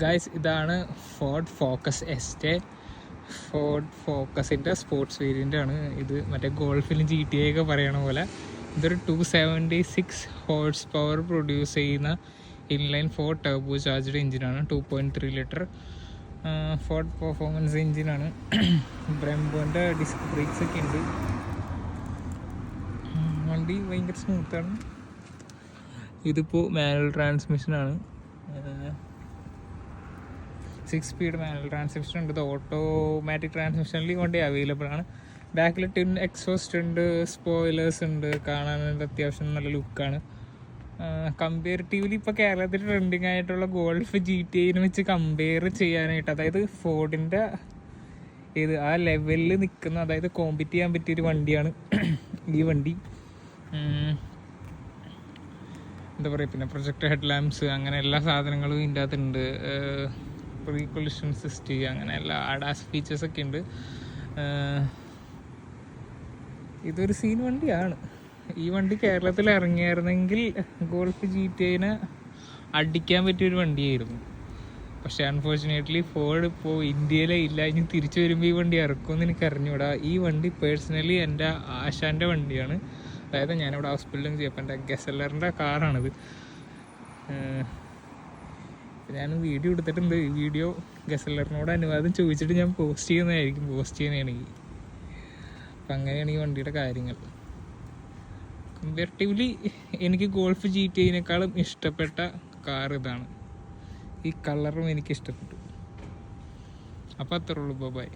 Guys, ഇതാണ് Ford focus എസ്റ്റേ. Ford ഫോക്കസിൻ്റെ sports variant ആണ് ഇത്. മറ്റേ ഗോൾഫിലും GTA ഒക്കെ പറയണ പോലെ ഇതൊരു 276 ഹോഴ്സ് പവർ പ്രൊഡ്യൂസ് ചെയ്യുന്ന ഇൻലൈൻ 4 ടർബോ ചാർജ്ഡ് എഞ്ചിനാണ്. 2.3 ലിറ്റർ ഫോർഡ് പെർഫോമൻസ് എഞ്ചിനാണ്. ബ്രെംബോൻ്റെ ഡിസ്ക് ബ്രേക്സ് ഒക്കെ ഉണ്ട്. വണ്ടി ഭയങ്കര സ്മൂത്താണ്. ഇതിപ്പോൾ മാനുവൽ ട്രാൻസ്മിഷനാണ്. 6 സ്പീഡ് മാനുവൽ ട്രാൻസ്മിഷൻ ഉണ്ട്. ഇത് ഓട്ടോമാറ്റിക് ട്രാൻസ്മിഷനിൽ വണ്ടി അവൈലബിൾ ആണ്. ബാക്കിൽ ടിൻ എക്സോസ്റ്റ് ഉണ്ട്, സ്പോയിലേഴ്സ് ഉണ്ട്. കാണാനായിട്ട് അത്യാവശ്യം നല്ല ലുക്കാണ്. കമ്പാരിറ്റീവ്ലി ഇപ്പോൾ കേരളത്തിൽ ട്രെൻഡിങ് ആയിട്ടുള്ള ഗോൾഫ് GTA വെച്ച് കമ്പയർ ചെയ്യാനായിട്ട്, അതായത് ഫോർഡിൻ്റെ ആ ലെവലിൽ നിൽക്കുന്ന, അതായത് കോമ്പീറ്റ് ചെയ്യാൻ പറ്റിയൊരു വണ്ടിയാണ് ഈ വണ്ടി. എന്താ പറയുക, പിന്നെ പ്രൊജക്ടർ ഹെഡ് ലാംപ്സ് അങ്ങനെ എല്ലാ സാധനങ്ങളും ഇതിൻ്റെ അകത്തുണ്ട്. പ്രീ കൊളിഷൻ സിസ്റ്റം അങ്ങനെ എല്ലാ ADAS ഫീച്ചേഴ്സൊക്കെ ഉണ്ട്. ഇതൊരു സീൻ വണ്ടിയാണ്. ഈ വണ്ടി കേരളത്തിൽ ഇറങ്ങിയായിരുന്നെങ്കിൽ ഗോൾഫ് GTA അടിക്കാൻ പറ്റിയൊരു വണ്ടിയായിരുന്നു. പക്ഷേ അൺഫോർച്ചുനേറ്റ്ലി ഫോർഡ് ഇപ്പോൾ ഇന്ത്യയിലേ ഇല്ല. ഇനി തിരിച്ചു വരുമ്പോൾ ഈ വണ്ടി ഇറക്കുമെന്ന് എനിക്ക് അറിഞ്ഞൂടാ. ഈ വണ്ടി പേഴ്സണലി എൻ്റെ ആശാൻ്റെ വണ്ടിയാണ്. അതായത് ഞാനിവിടെ ഹൗസ് ബിൽഡിങ് ചെയ്യപ്പോൾ എൻ്റെ ഗസലറിൻ്റെ കാറാണിത്. ഞാൻ വീഡിയോ എടുത്തിട്ടുണ്ട്. ഈ വീഡിയോ ഗസലറിനോട് അനുവാദം ചോദിച്ചിട്ട് ഞാൻ പോസ്റ്റ് ചെയ്യുന്നതാണെങ്കിൽ. അപ്പം അങ്ങനെയാണ് ഈ വണ്ടിയുടെ കാര്യങ്ങൾ. കമ്പാരിറ്റീവ്ലി എനിക്ക് ഗോൾഫ് GTA ഇഷ്ടപ്പെട്ട കാർ ഇതാണ്. ഈ കളറും എനിക്ക് ഇഷ്ടപ്പെട്ടു. അപ്പോൾ അത്രേ ഉള്ളൂ. ബൈ.